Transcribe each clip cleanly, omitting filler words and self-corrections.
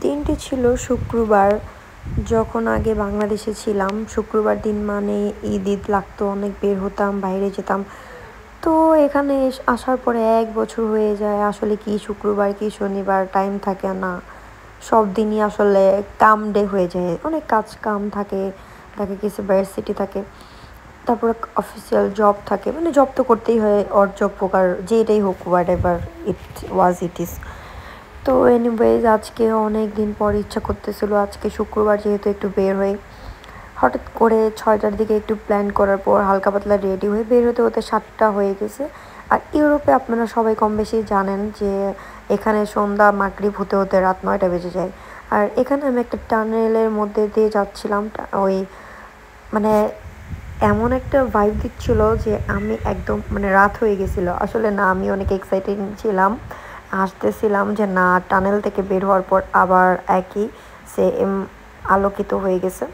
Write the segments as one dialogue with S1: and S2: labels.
S1: দিনটি ছিল শুক্রবার। যখন আগে বাংলাদেশে ছিলাম, শুক্রবার দিন মানে ঈদ লাগতো, অনেক বের হতাম, বাইরে যেতাম। তো এখানে আসার পরে 1 বছর হয়ে যায়। আসলে কি শুক্রবার কি শনিবার টাইম থাকে না, সব দিনই আসলে কাম ডে হয়ে যায়, অনেক কাজ কাম থাকে, দেখা গেছে ভার্সিটি থাকে, তারপরে অফিসিয়াল জব থাকে, মানে জব তো করতেই হয়, অর জব হোক আর যেটাই হোক, হোয়াট এভার ইট ইজ। তো এনিওয়েজ আজকে অনেক দিন পর ইচ্ছা করতেছিল আজকে শুক্রবার যেহেতু একটু বের হই। হঠাৎ করে 6টার দিকে একটু প্ল্যান করার পর হালকা পাতলা রেডি হয়ে বের হতে হতে 7টা হয়ে গেছে। আর ইউরোপে আপনারা সবাই কম বেশি জানেন যে এখানে সন্ধ্যা মাগরিব হতে হতে রাত 9টা বেজে যায়। আর এখানে আমি একটা টানেলের মধ্যে দিয়ে যাচ্ছিলাম, ওই মানে এমন একটা ভাইব দিচ্ছিল যে আমি একদম মানে রাত হয়ে গেছিলো। আসলে না, আমি অনেক এক্সাইটেড ছিলাম, হাসতেছিলাম যে না, টানেল থেকে বের হওয়ার পর আবার একই সেম আলোকিত হয়ে গেছে।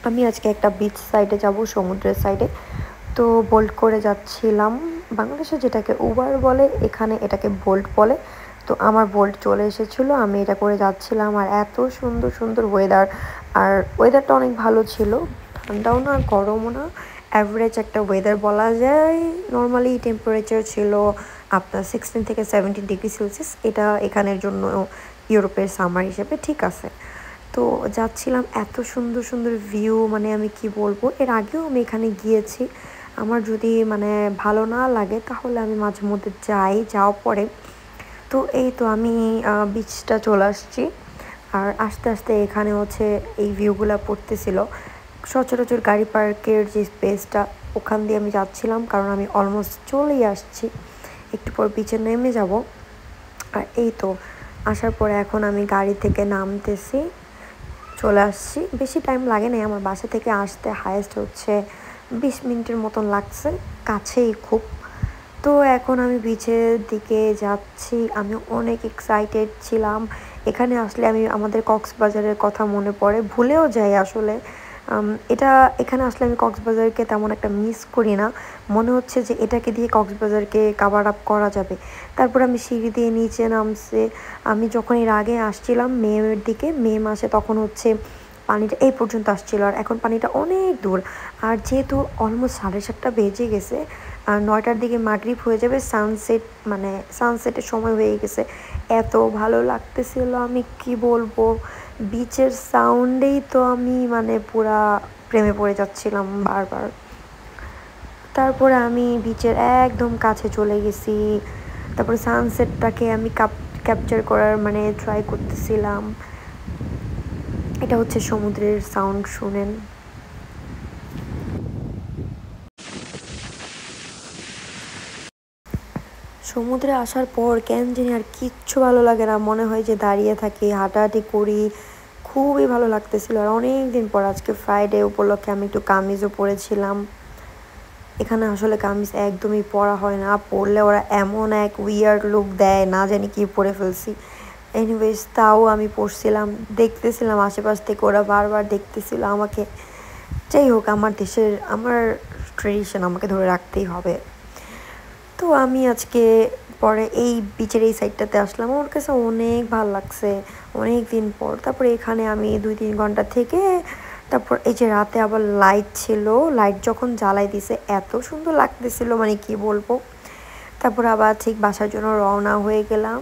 S1: আমি আজকে একটা বিচ সাইডে যাব, সমুদ্রের সাইডে। তো বোল্ট করে যাচ্ছিলাম, বাংলাদেশে যেটাকে উবার বলে এখানে এটাকে বোল্ট বলে। তো আমার বোল্ট চলে এসেছিলো, আমি এটা করে যাচ্ছিলাম। আর এত সুন্দর সুন্দর ওয়েদার, আর ওয়েদারটা অনেক ভালো ছিল, ঠান্ডাও না গরমও না, অ্যাভারেজ একটা ওয়েদার বলা যায়। নর্মালি টেম্পারেচার ছিল আপনার 16 থেকে 17 ডিগ্রি সেলসিয়াস। এটা এখানের জন্য ইউরোপের সামার হিসেবে ঠিক আছে। তো যাচ্ছিলাম, এত সুন্দর সুন্দর ভিউ, মানে আমি কি বলবো, এর আগেও আমি এখানে গিয়েছি। আমার যদি মানে ভালো না লাগে তাহলে আমি মাঝে মধ্যে যাওয়া পরে। তো এই তো আমি বিচটা চলে আসছি। আর আস্তে আস্তে এখানে হচ্ছে এই ভিউগুলো পড়তেছিল। সচরাচর গাড়ি পার্কের যে স্পেসটা, ওখান দিয়ে আমি যাচ্ছিলাম, কারণ আমি অলমোস্ট চলেই আসছি, একটু পর বিচে নেমে যাব। আর এই তো আসার পরে এখন আমি গাড়ি থেকে নামতেছি, চলে আসছি। বেশি টাইম লাগে না, আমার বাসা থেকে আসতে হায়েস্ট হচ্ছে 20 মিনিটের মতন লাগছে, কাছেই খুব। তো এখন আমি বিচের দিকে যাচ্ছি, আমি অনেক এক্সাইটেড ছিলাম। এখানে আসলে আমি আমাদের কক্সবাজারের কথা মনে পড়ে, ভুলেও যাই আসলে। এখানে আসলে আমি কক্সবাজারকে তেমন একটা মিস করি না, মনে হচ্ছে যে এটাকে দিয়ে কক্সবাজারকে কাভার আপ করা যাবে। তারপর আমি সিঁড়ি দিয়ে নিচে নামছে। আমি যখন এর আগে আসছিলাম মের দিকে, মে মাসে, তখন হচ্ছে পানিটা এই পর্যন্ত আসছিল, আর এখন পানিটা অনেক দূর। আর যেহেতু অলমোস্ট 7:30 বেজে গেছে, আর 9টার দিকে মাগরিব হয়ে যাবে, সানসেট মানে সানসেটের সময় হয়ে গেছে, এত ভালো লাগতেছিল আমি কি বলবো। বিচের সাউন্ডেই তো আমি মানে পুরা প্রেমে পড়ে যাচ্ছিলাম বারবার। তারপরে আমি বিচের একদম কাছে চলে গেছি, তারপরে সানসেটটাকে আমি ক্যাপচার করার মানে ট্রাই করতেছিলাম। এটা হচ্ছে সমুদ্রের সাউন্ড, শুনেন। সমুদ্রে আসার পর কেন জানি আর কিচ্ছু ভালো লাগে না, মনে হয় যে দাঁড়িয়ে থাকি, হাঁটাহাঁটি করি, খুবই ভালো লাগতেছিল। আর অনেক দিন পর আজকে ফ্রাইডে উপলক্ষে আমি একটু কামিজও পরেছিলাম। এখানে আসলে কামিজ একদমই পরা হয় না, পরলে ওরা এমন এক উইয়ার্ড লুক দেয়, না জানি কি পরে ফেলছি। এনিওয়েজ তাও আমি পরছিলাম, দেখতেছিলাম আশেপাশ থেকে, ওরা বারবার দেখতেছিল আমাকে। যাই হোক, আমার দেশের আমার ট্রেডিশন আমাকে ধরে রাখতেই হবে। তো আমি আজকে পরে এই বিচের এই সাইডটাতে আসলাম, আমার কাছে অনেক ভালো লাগছে অনেক দিন পর। তারপরে এখানে আমি 2-3 ঘন্টা থেকে, তারপর এই যে রাতে আবার লাইট ছিল, লাইট যখন জ্বালাই দিছে এত সুন্দর লাগতেছিল, মানে কি বলবো। তারপর আবার ঠিক বাসার জন্য রওনা হয়ে গেলাম।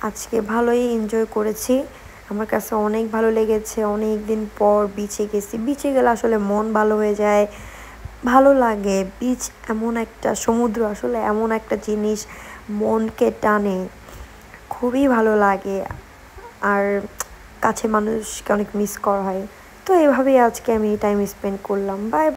S1: আজকে ভালোই এনজয় করেছি, আমার কাছে অনেক ভালো লেগেছে। অনেক দিন পর বিচে গেছি, বিচে গেলে আসলে মন ভালো হয়ে যায়, ভালো লাগে। বিচ এমন একটা, সমুদ্র আসলে এমন একটা জিনিস, মনকে টানে, খুবই ভালো লাগে। আর কাছে মানুষকে অনেক মিস করা হয়। তো এভাবেই আজকে আমি টাইম স্পেন্ড করলাম। বাই।